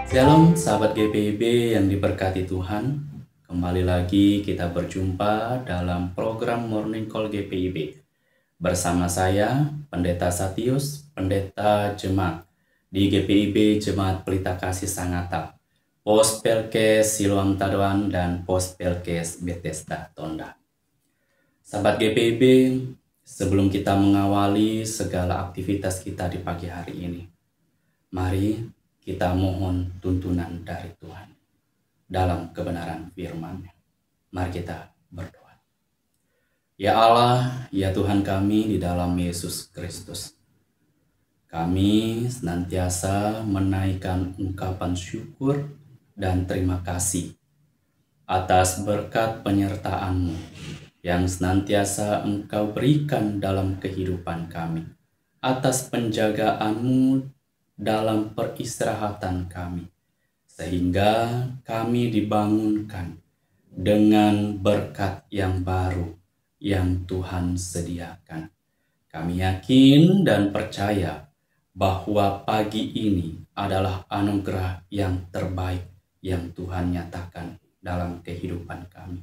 Shalom sahabat GPIB yang diberkati Tuhan. Kembali lagi kita berjumpa dalam program Morning Call GPIB. Bersama saya, Pendeta Satius, Pendeta Jemaat di GPIB Jemaat Pelita Kasih Sangatta, Pos Pelkes Siloam Tadoan dan Pos Pelkes Bethesda Tonda. Sahabat GPIB, sebelum kita mengawali segala aktivitas kita di pagi hari ini, mari kita mohon tuntunan dari Tuhan dalam kebenaran firman-Nya. Mari kita berdoa. Ya Allah, ya Tuhan kami di dalam Yesus Kristus, kami senantiasa menaikkan ungkapan syukur dan terima kasih atas berkat penyertaan-Mu yang senantiasa Engkau berikan dalam kehidupan kami, atas penjagaan-Mu dalam peristirahatan kami, sehingga kami dibangunkan dengan berkat yang baru yang Tuhan sediakan. Kami yakin dan percaya bahwa pagi ini adalah anugerah yang terbaik yang Tuhan nyatakan dalam kehidupan kami.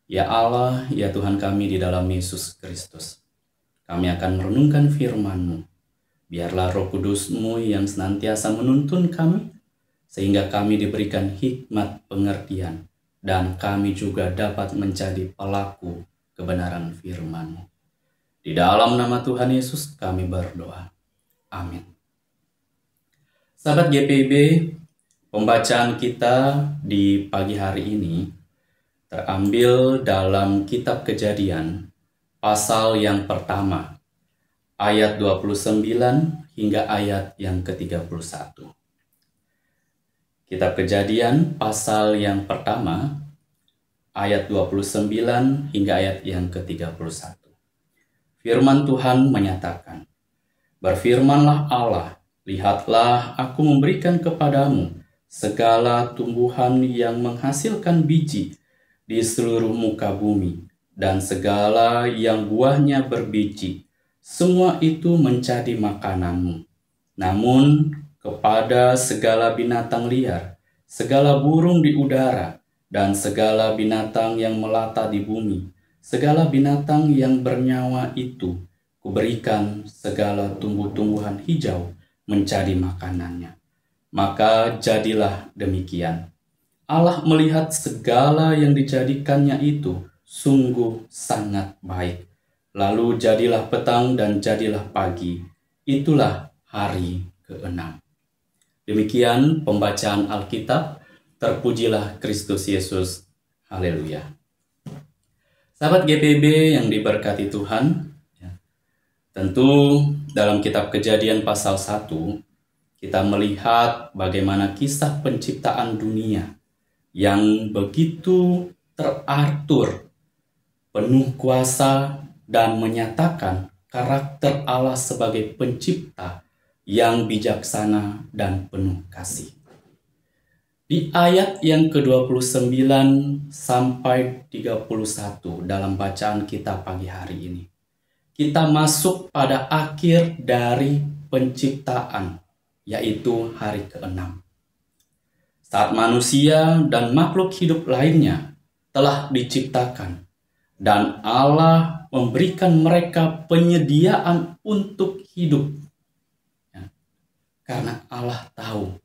Ya Allah, ya Tuhan kami di dalam Yesus Kristus, kami akan merenungkan firman-Mu. Biarlah Roh Kudus-Mu yang senantiasa menuntun kami, sehingga kami diberikan hikmat pengertian, dan kami juga dapat menjadi pelaku kebenaran firman-Mu. Di dalam nama Tuhan Yesus kami berdoa. Amin. Sahabat GPIB, pembacaan kita di pagi hari ini terambil dalam Kitab Kejadian, pasal yang pertama, ayat 29 hingga ayat yang ke-31. Kitab Kejadian pasal yang pertama, ayat 29 hingga ayat yang ke-31. Firman Tuhan menyatakan, "Berfirmanlah Allah, lihatlah aku memberikan kepadamu segala tumbuhan yang menghasilkan biji di seluruh muka bumi, dan segala yang buahnya berbiji, semua itu menjadi makananmu. Namun kepada segala binatang liar, segala burung di udara, dan segala binatang yang melata di bumi, segala binatang yang bernyawa itu, kuberikan segala tumbuh-tumbuhan hijau menjadi makanannya." Maka jadilah demikian. Allah melihat segala yang dijadikannya itu sungguh sangat baik. Lalu jadilah petang dan jadilah pagi. Itulah hari ke-6. Demikian pembacaan Alkitab. Terpujilah Kristus Yesus. Haleluya. Sahabat GPIB yang diberkati Tuhan, tentu dalam Kitab Kejadian pasal 1, kita melihat bagaimana kisah penciptaan dunia yang begitu teratur, penuh kuasa, dan menyatakan karakter Allah sebagai pencipta yang bijaksana dan penuh kasih. Di ayat yang ke-29 sampai 31 dalam bacaan kita pagi hari ini, kita masuk pada akhir dari penciptaan, yaitu hari ke-6. Saat manusia dan makhluk hidup lainnya telah diciptakan, dan Allah memberikan mereka penyediaan untuk hidup. Karena Allah tahu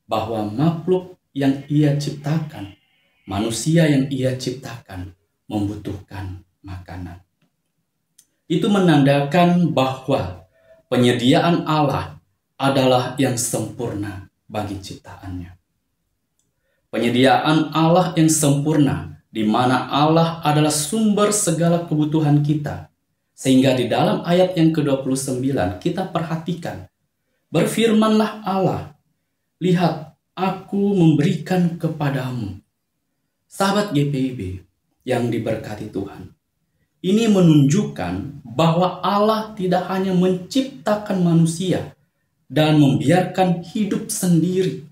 bahwa makhluk yang Ia ciptakan, manusia yang Ia ciptakan, membutuhkan makanan. Itu menandakan bahwa penyediaan Allah adalah yang sempurna bagi ciptaannya. Penyediaan Allah yang sempurna, di mana Allah adalah sumber segala kebutuhan kita. Sehingga di dalam ayat yang ke-29 kita perhatikan, berfirmanlah Allah, lihat aku memberikan kepadamu. Sahabat GPIB yang diberkati Tuhan, ini menunjukkan bahwa Allah tidak hanya menciptakan manusia dan membiarkan hidup sendiri,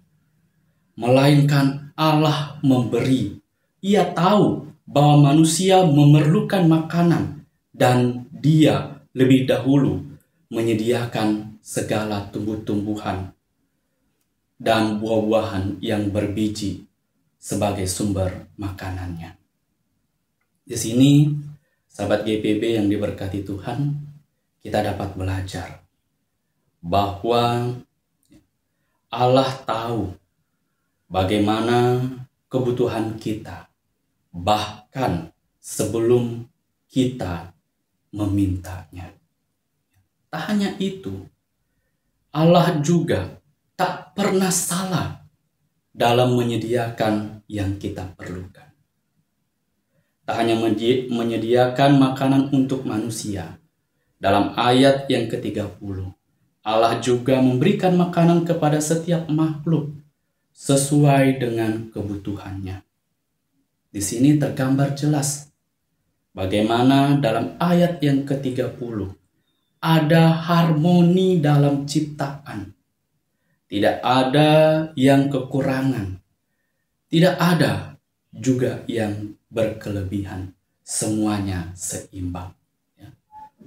melainkan Allah memberi. Ia tahu bahwa manusia memerlukan makanan, dan Dia lebih dahulu menyediakan segala tumbuh-tumbuhan dan buah-buahan yang berbiji sebagai sumber makanannya. Di sini, sahabat GPB yang diberkati Tuhan, kita dapat belajar bahwa Allah tahu bagaimana kebutuhan kita, bahkan sebelum kita memintanya. Tak hanya itu, Allah juga tak pernah salah dalam menyediakan yang kita perlukan. Tak hanya menyediakan makanan untuk manusia. Dalam ayat yang ke-30, Allah juga memberikan makanan kepada setiap makhluk sesuai dengan kebutuhannya. Di sini tergambar jelas bagaimana dalam ayat yang ke-30 ada harmoni dalam ciptaan. Tidak ada yang kekurangan. Tidak ada juga yang berkelebihan. Semuanya seimbang.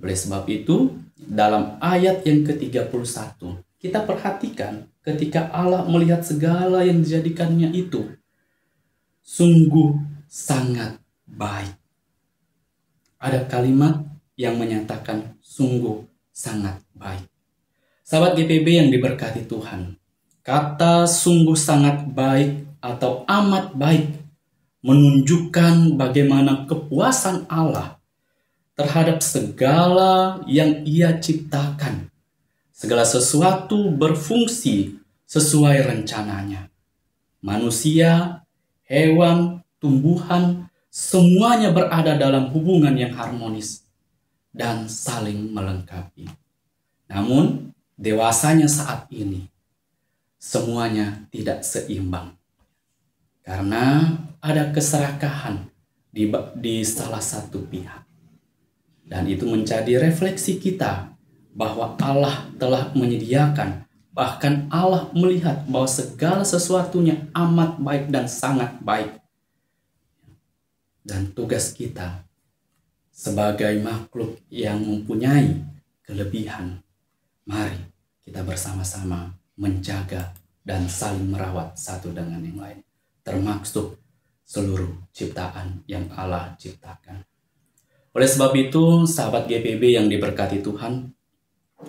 Oleh sebab itu, dalam ayat yang ke-31, kita perhatikan ketika Allah melihat segala yang dijadikannya itu, sungguh sangat baik. Ada kalimat yang menyatakan sungguh sangat baik. Sahabat GPB yang diberkati Tuhan, kata sungguh sangat baik atau amat baik menunjukkan bagaimana kepuasan Allah terhadap segala yang Ia ciptakan. Segala sesuatu berfungsi sesuai rencananya. Manusia, hewan, tumbuhan, semuanya berada dalam hubungan yang harmonis dan saling melengkapi. Namun, dewasanya saat ini, semuanya tidak seimbang. Karena ada keserakahan di salah satu pihak. Dan itu menjadi refleksi kita bahwa Allah telah menyediakan, bahkan Allah melihat bahwa segala sesuatunya amat baik dan sangat baik. Dan tugas kita sebagai makhluk yang mempunyai kelebihan, mari kita bersama-sama menjaga dan saling merawat satu dengan yang lain, termasuk seluruh ciptaan yang Allah ciptakan. Oleh sebab itu, sahabat GPB yang diberkati Tuhan,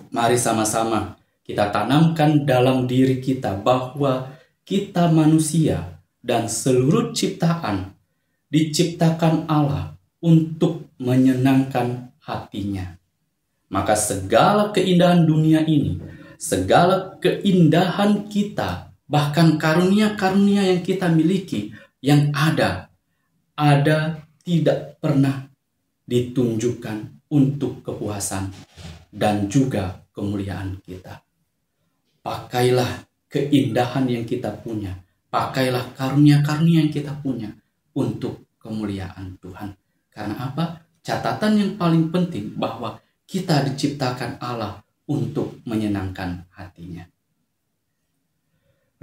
mari sama-sama kita tanamkan dalam diri kita bahwa kita manusia dan seluruh ciptaan diciptakan Allah untuk menyenangkan hatinya. Maka segala keindahan dunia ini, segala keindahan kita, bahkan karunia-karunia yang kita miliki, yang ada tidak pernah ditunjukkan untuk kepuasan dan juga kemuliaan kita. Pakailah keindahan yang kita punya, pakailah karunia-karunia yang kita punya untuk kemuliaan Tuhan. Karena apa? Catatan yang paling penting bahwa kita diciptakan Allah untuk menyenangkan hatinya.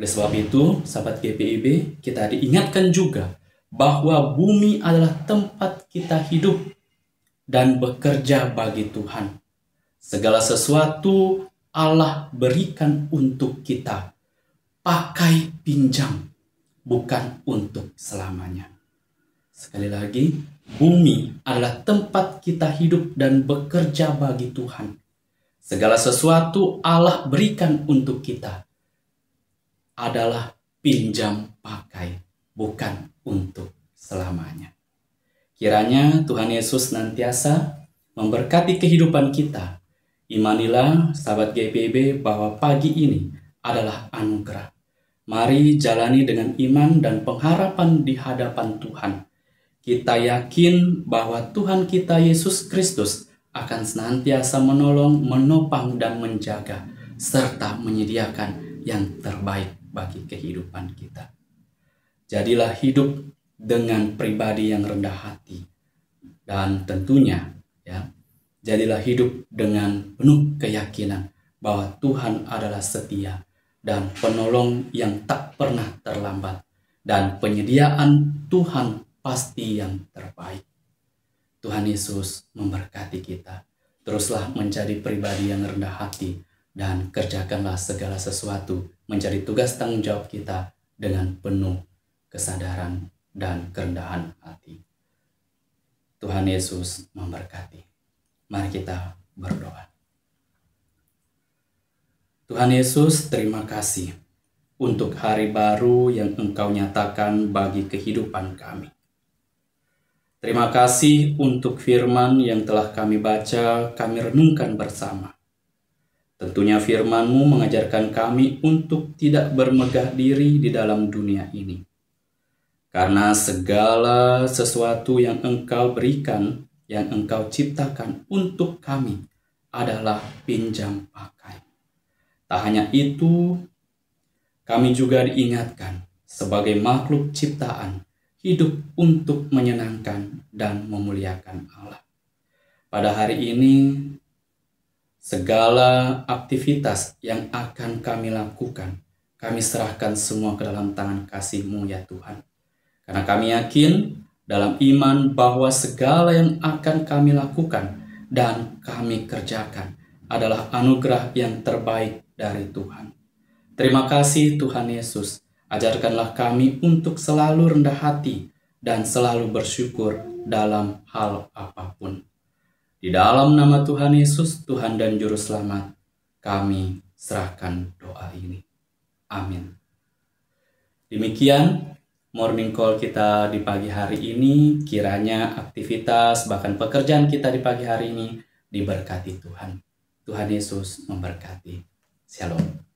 Oleh sebab itu, sahabat GPIB, kita diingatkan juga bahwa bumi adalah tempat kita hidup dan bekerja bagi Tuhan. Segala sesuatu Allah berikan untuk kita. Pakai pinjam, bukan untuk selamanya. Sekali lagi, bumi adalah tempat kita hidup dan bekerja bagi Tuhan. Segala sesuatu Allah berikan untuk kita adalah pinjam pakai, bukan untuk selamanya. Kiranya Tuhan Yesus senantiasa memberkati kehidupan kita. Imanilah sahabat GPIB bahwa pagi ini adalah anugerah. Mari jalani dengan iman dan pengharapan di hadapan Tuhan. Kita yakin bahwa Tuhan kita Yesus Kristus akan senantiasa menolong, menopang, dan menjaga, serta menyediakan yang terbaik bagi kehidupan kita. Jadilah hidup dengan pribadi yang rendah hati, dan tentunya jadilah hidup dengan penuh keyakinan bahwa Tuhan adalah setia dan penolong yang tak pernah terlambat, dan penyediaan Tuhan pasti yang terbaik. Tuhan Yesus memberkati kita. Teruslah menjadi pribadi yang rendah hati dan kerjakanlah segala sesuatu menjadi tugas tanggung jawab kita dengan penuh kesadaran dan kerendahan hati. Tuhan Yesus memberkati. Mari kita berdoa. Tuhan Yesus, terima kasih untuk hari baru yang Engkau nyatakan bagi kehidupan kami. Terima kasih untuk firman yang telah kami baca, kami renungkan bersama. Tentunya firman-Mu mengajarkan kami untuk tidak bermegah diri di dalam dunia ini. Karena segala sesuatu yang Engkau berikan, yang Engkau ciptakan untuk kami adalah pinjam pakai. Tak hanya itu, kami juga diingatkan sebagai makhluk ciptaan hidup untuk menyenangkan dan memuliakan Allah. Pada hari ini, segala aktivitas yang akan kami lakukan, kami serahkan semua ke dalam tangan kasih-Mu ya Tuhan. Karena kami yakin dalam iman bahwa segala yang akan kami lakukan dan kami kerjakan adalah anugerah yang terbaik dari Tuhan. Terima kasih Tuhan Yesus. Ajarkanlah kami untuk selalu rendah hati dan selalu bersyukur dalam hal apapun. Di dalam nama Tuhan Yesus, Tuhan dan Juru Selamat, kami serahkan doa ini. Amin. Demikian morning call kita di pagi hari ini. Kiranya aktivitas bahkan pekerjaan kita di pagi hari ini diberkati Tuhan. Tuhan Yesus memberkati. Shalom.